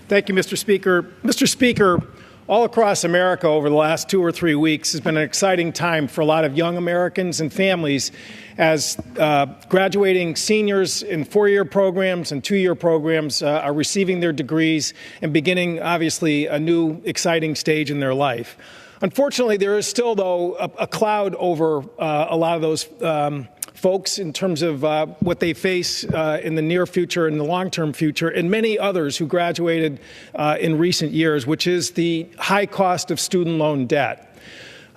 Thank you, Mr. Speaker. Mr. Speaker, all across America over the last 2 or 3 weeks has been an exciting time for a lot of young Americans and families as graduating seniors in 4-year programs and 2-year programs are receiving their degrees and beginning, obviously, a new exciting stage in their life. Unfortunately, there is still, though, a cloud over a lot of those folks in terms of what they face in the near future and the long-term future, and many others who graduated in recent years, which is the high cost of student loan debt.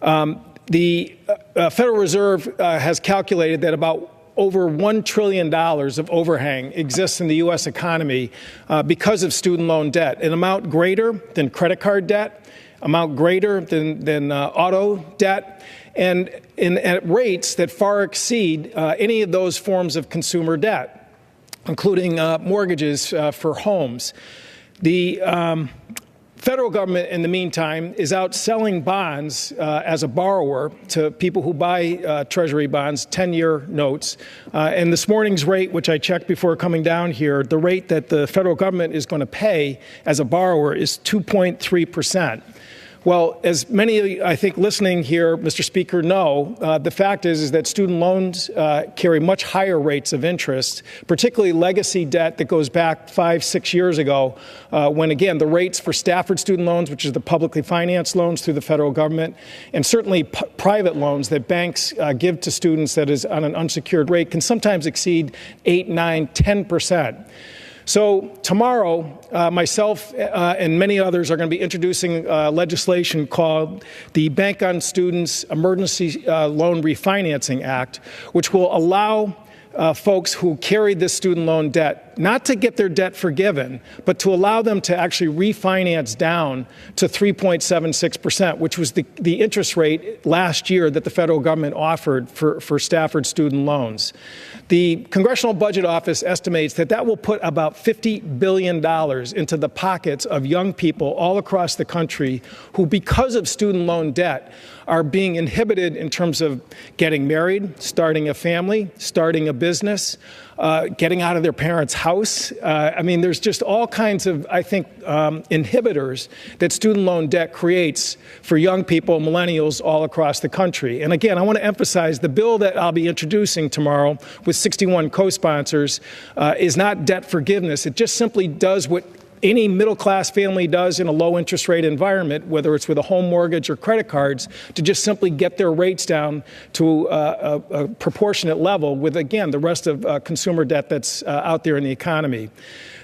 The Federal Reserve has calculated that about over $1 trillion of overhang exists in the U.S. economy because of student loan debt, an amount greater than credit card debt, amount greater than auto debt, and at rates that far exceed any of those forms of consumer debt, including mortgages for homes. The federal government, in the meantime, is out selling bonds as a borrower to people who buy Treasury bonds, 10-year notes. And this morning's rate, which I checked before coming down here, the rate that the federal government is going to pay as a borrower is 2.3%. Well, as many of you, I think, listening here, Mr. Speaker, know, the fact is that student loans carry much higher rates of interest, particularly legacy debt that goes back 5-6 years ago, when, again, the rates for Stafford student loans, which is the publicly financed loans through the federal government, and certainly private loans that banks give to students that is on an unsecured rate, can sometimes exceed 8, 9, 10%. So tomorrow, myself and many others are going to be introducing legislation called the Bank on Students Emergency Loan Refinancing Act, which will allow folks who carry this student loan debt not to get their debt forgiven, but to allow them to actually refinance down to 3.76%, which was the interest rate last year that the federal government offered for Stafford student loans. The Congressional Budget Office estimates that that will put about $50 billion into the pockets of young people all across the country who, because of student loan debt, are being inhibited in terms of getting married, starting a family, starting a business, getting out of their parents' house. I mean, there's just all kinds of, I think, inhibitors that student loan debt creates for young people, millennials, all across the country. And again, I want to emphasize the bill that I'll be introducing tomorrow with 61 co-sponsors is not debt forgiveness. It just simply does what any middle-class family does in a low-interest rate environment, whether it's with a home mortgage or credit cards, to just simply get their rates down to a proportionate level with, again, the rest of consumer debt that's out there in the economy.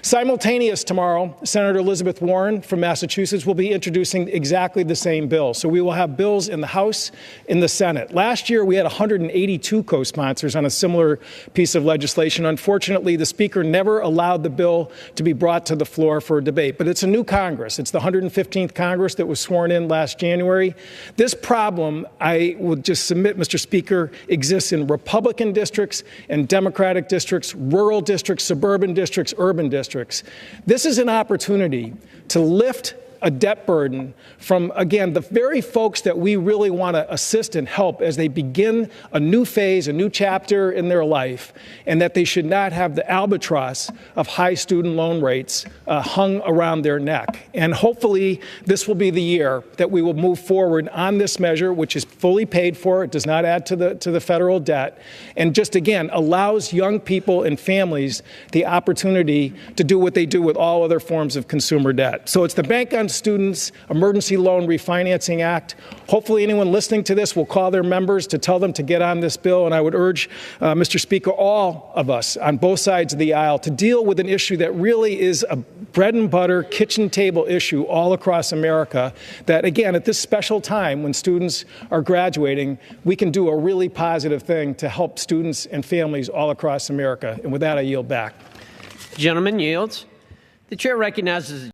Simultaneous tomorrow, Senator Elizabeth Warren from Massachusetts will be introducing exactly the same bill. So we will have bills in the House, in the Senate. Last year, we had 182 co-sponsors on a similar piece of legislation. Unfortunately, the Speaker never allowed the bill to be brought to the floor for a debate. But it's a new Congress. It's the 115th Congress that was sworn in last January. This problem, I will just submit, Mr. Speaker, exists in Republican districts and Democratic districts, rural districts, suburban districts, urban districts. This is an opportunity to lift a debt burden from, again, the very folks that we really want to assist and help as they begin a new phase, a new chapter in their life, and that they should not have the albatross of high student loan rates hung around their neck. And hopefully this will be the year that we will move forward on this measure, which is fully paid for. It does not add to the federal debt, and just, again, allows young people and families the opportunity to do what they do with all other forms of consumer debt. So it's the Bank on Students Emergency Loan Refinancing Act. Hopefully anyone listening to this will call their members to tell them to get on this bill. And I would urge, Mr. Speaker, all of us on both sides of the aisle to deal with an issue that really is a bread and butter kitchen table issue all across America that, again, at this special time when students are graduating, we can do a really positive thing to help students and families all across America. And with that, I yield back. The gentleman yields. The chair recognizes